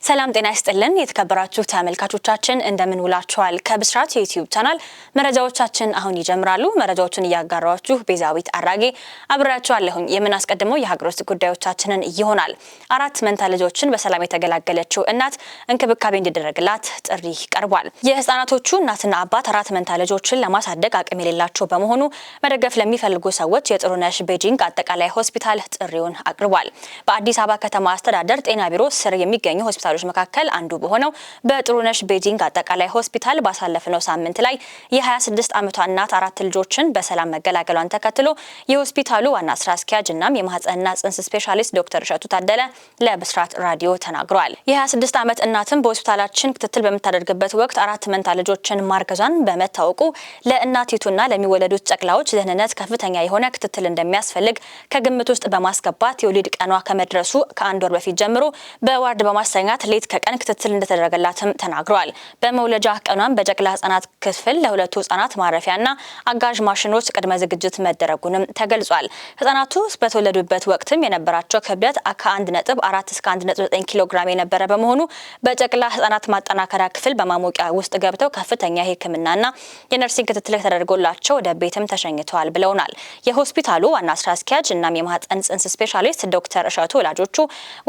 ሰላም ጤና ይስጥልን የተከበራችሁ ተመልካቾቻችን እንደምን ውላችኋል ከብስራት ዩቲዩብ ቻናል መረጃዎቻችን አሁን ይጀምራሉ መረጃዎችን ያጋራችሁ ቤዛዊት አራጌ አብራችኋለሁኝ የምናስቀድመው የሀገር ውስጥ ጉዳዮቻችንን ይሆናል አራት መንታ ልጆችን በሰላም የተገላገለችው እናት እንክብካቤ እንዲደረግላት ጥሪ ቀርቧል የህፃናቶቹ እናትና አባት አራት መንታ ልጆችን ለማሳደግ አቅም የሌላቸው በመሆኑ መደገፍ ለሚፈልጉ ሰዎች የጥሩነሽ ቤጂንግ አጠቃላይ ሆስፒታል ጥሪውን አቅርቧል በአዲስ አበባ ከተማ አስተዳደር ጤና ቢሮ ስር የሚገኙ ሆስፒታሎች መካከል አንዱ በሆነው በጥሩነሽ ቤጂንግ አጠቃላይ ሆስፒታል ባሳለፈው ሳምንት ላይ የ26 ዓመቷ እናት አራት ልጆችን በሰላም መገላገሏን ተከትሎ የሆስፒታሉ ዋና ስራ አስኪያጅ እና የማህፀንና ጽንስ ስፔሻሊስት ዶክተር እሸቱ ታደለ ለብስራት ራዲዮ ተናግረዋል የ26 ዓመት እናትም በሆስፒታላችን ክትትል በመታደርግበት ወቅት አራት መንታ ልጆችን ማርገዟን በመታወቁ ለእናቲቱና ለሚወለዱት ጨቅላዎች ደህንነት ከፍተኛ የሆነ ክትትል እንደሚያስፈልግ ከግምት ውስጥ በማስገባት የወሊድ ቀኗ ከመድረሱ ከአንድ ወር በፊት ጀምሮ በዋርድ በማስተኛት ሌት ከቀን ክትትል እንደተደረገላትም ተናግረዋል በመውለጃ ቀኗም በጨቅላ ህጻናት ክፍል ለሁለቱ ህጻናት ማረፊያና አጋዥ ማሽኖች ቅድመ ዝግጅት መደረጉንም ተገልጿል ህጻናቱ በተወለዱበት ወቅትም የነበራቸው ክብደት ከ1.4 እስከ 1.9 ኪሎ ግራም የነበረ በመሆኑ በጨቅላ ህጻናት ማጠናከሪያ ክፍል በማሞቂያ ውስጥ ገብተው ከፍተኛ የህክምናና የነርሲንግ ክትትል ተደርጎላቸው ወደ ቤትም ተሸኝተዋል ብለውናል የሆስፒታሉ ዋና ስራ አስኪያጅ እና የማህፀን ጽንስ ስፔሻሊስት ዶክተር እሸቱ ወላጆቹ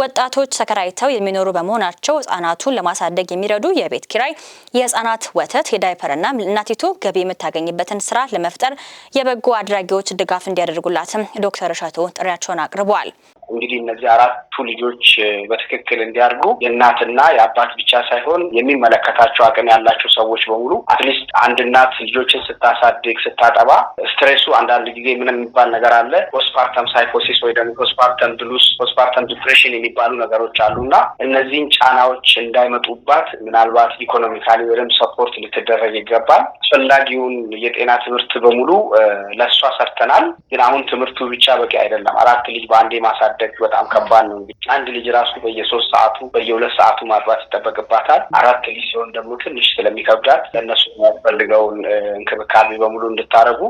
ወጣቶች ተከራይተው የሚኖሩ በመሆናቸው ህጻናቱን ለማሳደግ የሚረዱ የቤት ኪራይ የህጻናት ወተት የዳይፐርና እናቲቱ ገቢ የምታገኝበትን ስራ ለመፍጠር የበጎ አድራጊዎች ድጋፍ እንዲያደርጉላትም ዶክተር እሸቱ ጥሪያቸውን አቅርበዋል እንግዲህ እነዚህ አራቱ ልጆች በትክክል እንዲያርጉ የእናትና የአባት ብቻ ሳይሆን የሚመለከታቸው አቅም ያላቸው ሰዎች በሙሉ አትሊስት አንድ እናት ልጆችን ስታሳድግ ስታጠባ ስትሬሱ አንዳንድ ጊዜ ምንም የሚባል ነገር አለ ፖስትፓርተም ሳይኮሲስ ወይ ደግሞ ፖስትፓርተም ብሉስ ፖስትፓርተም ዲፕሬሽን የሚባሉ ነገሮች አሉና እነዚህን ጫናዎች እንዳይመጡባት ምናልባት ኢኮኖሚካሊ ወይም ሰፖርት ልትደረግ ይገባል አስፈላጊውን የጤና ትምህርት በሙሉ ለሷ ሰርተናል ግን አሁን ትምህርቱ ብቻ በቂ አይደለም አራት ልጅ በአንዴ ማሳደግ በጣም ከባድ ነው አንድ ልጅ ራሱ በየ3 ሰዓቱ በየ2 ሰዓቱ ማጥባት ይጠበቅባታል አራት ልጅ ሲሆን ደግሞ ትንሽ ስለሚከብዳት ለነሱ የሚፈልገውን እንክብካቤ በሙሉ እንድታረጉ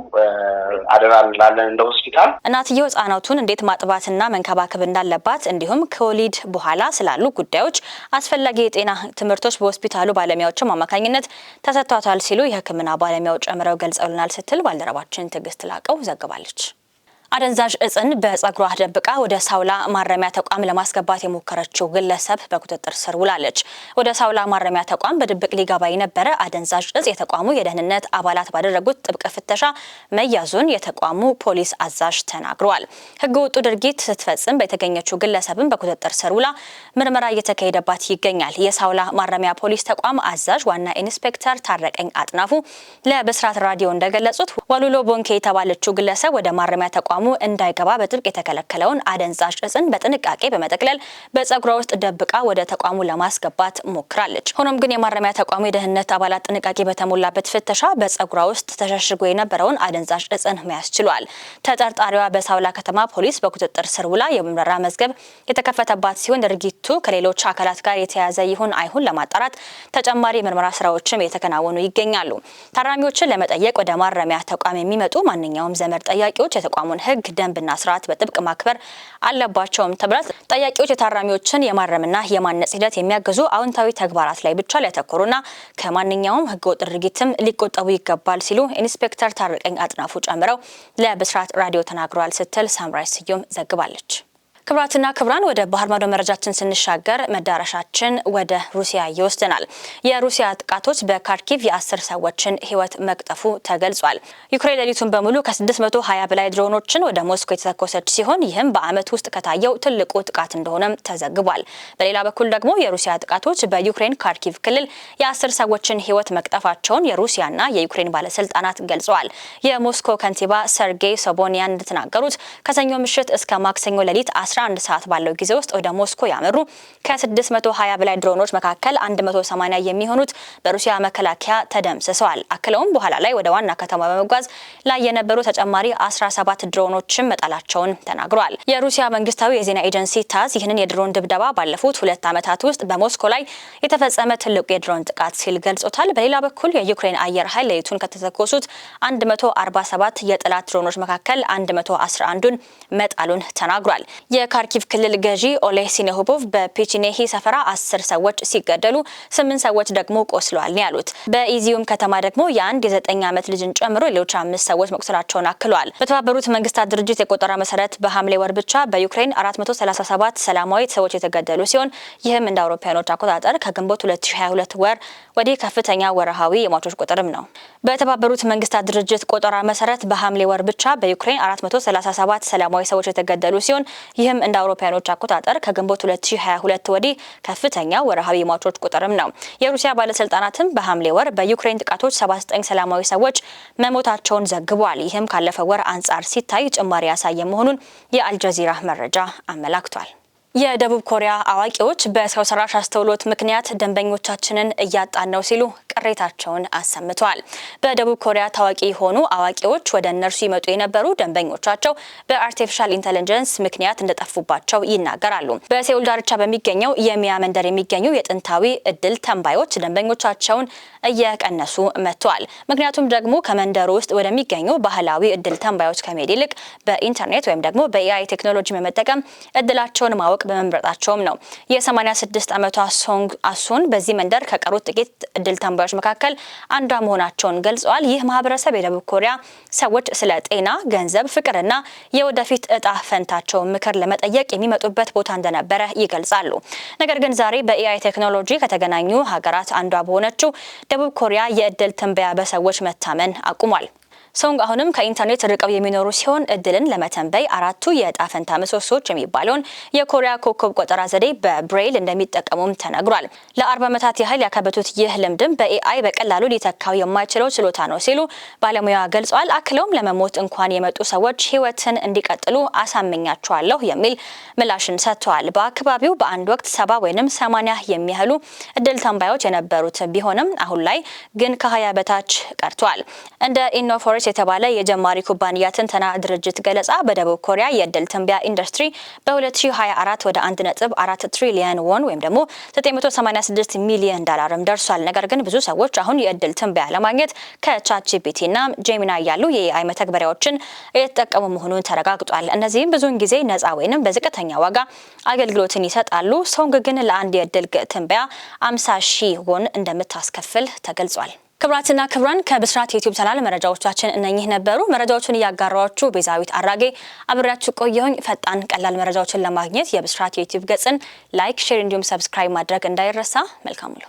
አደራ እንላለን እንደ ሆስፒታል እናትየው ህጻናቱን እንዴት ማጥባትና መንከባከብ እንዳለባት እንዲሁም ከወሊድ በኋላ ስላሉ ጉዳዮች አስፈላጊ የጤና ትምህርቶች በሆስፒታሉ ባለሙያዎች አማካኝነት ተሰጥቷታል ሲሉ የህክምና ባለሙያዎች ጨምረው ገልጸውልናል ስትል ባልደረባችን ትግስት ላቀው ዘግባለች አደንዛዥ እጽን በጸጉሯ ደብቃ ወደ ሳውላ ማረሚያ ተቋም ለማስገባት የሞከረችው ግለሰብ በቁጥጥር ስር ውላለች ወደ ሳውላ ማረሚያ ተቋም በድብቅ ሊገባ የነበረ አደንዛዥ እጽ የተቋሙ የደህንነት አባላት ባደረጉት ጥብቅ ፍተሻ መያዙን የተቋሙ ፖሊስ አዛዥ ተናግረዋል ህገወጡ ድርጊት ስትፈጽም በተገኘችው ግለሰብን በቁጥጥር ስር ውላ ምርመራ እየተካሄደባት ይገኛል የሳውላ ማረሚያ ፖሊስ ተቋም አዛዥ ዋና ኢንስፔክተር ታረቀኝ አጥናፉ ለብስራት ራዲዮ እንደገለጹት ዋሉሎ ቦንኬ የተባለችው ግለሰብ ወደ ማረሚያ ተቋሙ እንዳይገባ በጥብቅ የተከለከለውን አደንዛዥ እጽን በጥንቃቄ በመጠቅለል በጸጉሯ ውስጥ ደብቃ ወደ ተቋሙ ለማስገባት ሞክራለች ሆኖም ግን የማረሚያ ተቋሙ የደህንነት አባላት ጥንቃቄ በተሞላበት ፍተሻ በጸጉሯ ውስጥ ተሸሽጎ የነበረውን አደንዛዥ እጽን መያዝ ችሏል ተጠርጣሪዋ በሳውላ ከተማ ፖሊስ በቁጥጥር ስር ውላ የምርመራ መዝገብ የተከፈተባት ሲሆን ድርጊቱ ከሌሎች አካላት ጋር የተያያዘ ይሁን አይሁን ለማጣራት ተጨማሪ የምርመራ ስራዎችም የተከናወኑ ይገኛሉ ታራሚዎችን ለመጠየቅ ወደ ማረሚያ ተቋም የሚመጡ ማንኛውም ዘመድ ጠያቂዎች የተቋሙን ህግ ደንብና ስርዓት በጥብቅ ማክበር አለባቸውም ተብሏል ጠያቂዎች የታራሚዎችን የማረምና የማነጽ ሂደት የሚያግዙ አዎንታዊ ተግባራት ላይ ብቻ ሊያተኩሩና ከማንኛውም ህገወጥ ድርጊትም ሊቆጠቡ ይገባል ሲሉ ኢንስፔክተር ታረቀኝ አጥናፉ ጨምረው ለብስራት ራዲዮ ተናግረዋል ስትል ሳምራይ ስዩም ዘግባለች ክብራትና ክብራን ወደ ባህር ማዶ መረጃችን ስንሻገር መዳረሻችን ወደ ሩሲያ ይወስደናል የሩሲያ ጥቃቶች በካርኪቭ የ10 ሰዎችን ህይወት መቅጠፉ ተገልጿል ዩክሬን ሌሊቱን በሙሉ ከ620 በላይ ድሮኖችን ወደ ሞስኮ የተተኮሰች ሲሆን ይህም በአመት ውስጥ ከታየው ትልቁ ጥቃት እንደሆነም ተዘግቧል በሌላ በኩል ደግሞ የሩሲያ ጥቃቶች በዩክሬን ካርኪቭ ክልል የ10 ሰዎችን ህይወት መቅጠፋቸውን የሩሲያና የዩክሬን ባለስልጣናት ገልጸዋል የሞስኮ ከንቲባ ሰርጌይ ሶቦኒያን እንደተናገሩት ከሰኞ ምሽት እስከ ማክሰኞ ሌሊት 11 ሰዓት ባለው ጊዜ ውስጥ ወደ ሞስኮ ያመሩ ከ620 በላይ ድሮኖች መካከል 180 የሚሆኑት በሩሲያ መከላከያ ተደምስሰዋል አክለውም በኋላ ላይ ወደ ዋና ከተማ በመጓዝ ላይ የነበሩ ተጨማሪ 17 ድሮኖችን መጣላቸውን ተናግረዋል የሩሲያ መንግስታዊ የዜና ኤጀንሲ ታዝ ይህንን የድሮን ድብደባ ባለፉት 2 ዓመታት ውስጥ በሞስኮ ላይ የተፈጸመ ትልቁ የድሮን ጥቃት ሲል ገልጾታል በሌላ በኩል የዩክሬን አየር ኃይል ሌሊቱን ከተተኮሱት 147 የጠላት ድሮኖች መካከል 111ን መጣሉን ተናግሯል የካርኪቭ ክልል ገዢ ኦሌህ ሲኒሆቦቭ በፔችኔሂ ሰፈራ 10 ሰዎች ሲገደሉ 8 ሰዎች ደግሞ ቆስለዋል ነው ያሉት። በኢዚዩም ከተማ ደግሞ የ9 ዓመት ልጅን ጨምሮ ሌሎች 5 ሰዎች መቁሰላቸውን አክለዋል። በተባበሩት መንግስታት ድርጅት የቆጠራ መሰረት በሐምሌ ወር ብቻ በዩክሬን 437 ሰላማዊ ሰዎች የተገደሉ ሲሆን ይህም እንደ አውሮፓውያኖች አቆጣጠር ከግንቦት 2022 ወር ወዲህ ከፍተኛ ወርሃዊ የሟቾች ቁጥርም ነው። በተባበሩት መንግስታት ድርጅት ቆጠራ መሰረት በሐምሌ ወር ብቻ በዩክሬን 437 ሰላማዊ ሰዎች የተገደሉ ሲሆን ይህም እንደ አውሮፓውያኖች አቆጣጠር ከግንቦት 2022 ወዲህ ከፍተኛ ወርሃዊ የሟቾች ቁጥርም ነው። የሩሲያ ባለስልጣናትም በሐምሌ ወር በዩክሬን ጥቃቶች 79 ሰላማዊ ሰዎች መሞታቸውን ዘግቧል። ይህም ካለፈው ወር አንጻር ሲታይ ጭማሪ ያሳየ መሆኑን የአልጀዚራ መረጃ አመላክቷል። የደቡብ ኮሪያ አዋቂዎች በሰው ሰራሽ አስተውሎት ምክንያት ደንበኞቻችንን እያጣን ነው ሲሉ ቅሬታቸውን አሰምተዋል። በደቡብ ኮሪያ ታዋቂ የሆኑ አዋቂዎች ወደ እነርሱ ይመጡ የነበሩ ደንበኞቻቸው በአርቲፊሻል ኢንተለጀንስ ምክንያት እንደጠፉባቸው ይናገራሉ። በሴኡል ዳርቻ በሚገኘው የሚያ መንደር የሚገኙ የጥንታዊ እድል ተንባዮች ደንበኞቻቸውን እየቀነሱ መጥተዋል። ምክንያቱም ደግሞ ከመንደሩ ውስጥ ወደሚገኙ ባህላዊ እድል ተንባዮች ከመሄድ ይልቅ በኢንተርኔት ወይም ደግሞ በኤአይ ቴክኖሎጂ በመጠቀም እድላቸውን ማወቅ በመምረጣቸውም ነው። የ86 ዓመቷ ሶንግ አሱን በዚህ መንደር ከቀሩት ጥቂት እድል ተንባዮች መካከል አንዷ መሆናቸውን ገልጸዋል። ይህ ማህበረሰብ የደቡብ ኮሪያ ሰዎች ስለ ጤና፣ ገንዘብ፣ ፍቅርና የወደፊት እጣ ፈንታቸው ምክር ለመጠየቅ የሚመጡበት ቦታ እንደነበረ ይገልጻሉ። ነገር ግን ዛሬ በኤአይ ቴክኖሎጂ ከተገናኙ ሀገራት አንዷ በሆነችው ደቡብ ኮሪያ የእድል ትንበያ በሰዎች መታመን አቁሟል። ሶንግ አሁንም ከኢንተርኔት ርቀው የሚኖሩ ሲሆን እድልን ለመተንበይ አራቱ የእጣ ፈንታ ምሰሶች የሚባለውን የኮሪያ ኮከብ ቆጠራ ዘዴ በብሬል እንደሚጠቀሙም ተነግሯል። ለ40 ዓመታት ያህል ያካበቱት ይህ ልምድም በኤአይ በቀላሉ ሊተካው የማይችለው ችሎታ ነው ሲሉ ባለሙያ ገልጸዋል። አክለውም ለመሞት እንኳን የመጡ ሰዎች ህይወትን እንዲቀጥሉ አሳመኛቸዋለሁ የሚል ምላሽን ሰጥተዋል። በአካባቢው በአንድ ወቅት 70 ወይም 80 የሚያህሉ እድል ተንባዮች የነበሩት ቢሆንም አሁን ላይ ግን ከ20 በታች ቀርቷል። እንደ ኢኖፎሬስ የተባለ የጀማሪ ኩባንያ ትንተና ድርጅት ገለጻ በደቡብ ኮሪያ የእድል ትንበያ ኢንዱስትሪ በ2024 ወደ 1.4 ትሪሊየን ወን ወይም ደግሞ 986 ሚሊዮን ዶላርም ደርሷል። ነገር ግን ብዙ ሰዎች አሁን የእድል ትንበያ ለማግኘት ከቻትጂፒቲ እና ጄሚናይ ያሉ የኤአይ መተግበሪያዎችን እየተጠቀሙ መሆኑን ተረጋግጧል። እነዚህም ብዙውን ጊዜ ነፃ ወይንም በዝቅተኛ ዋጋ አገልግሎትን ይሰጣሉ። ሶንግ ግን ለአንድ የእድል ትንበያ 50,000 ወን እንደምታስከፍል ተገልጿል። ክብራትና ክብራን ከብስራት ዩቲዩብ ቻናል መረጃዎቻችን እነኚህ ነበሩ። መረጃዎችን እያጋራችሁ ቤዛዊት አራጌ አብሬያችሁ ቆየሁኝ። ፈጣን ቀላል መረጃዎችን ለማግኘት የብስራት ዩቲዩብ ገጽን ላይክ፣ ሼር እንዲሁም ሰብስክራይብ ማድረግ እንዳይረሳ። መልካም ሁሉ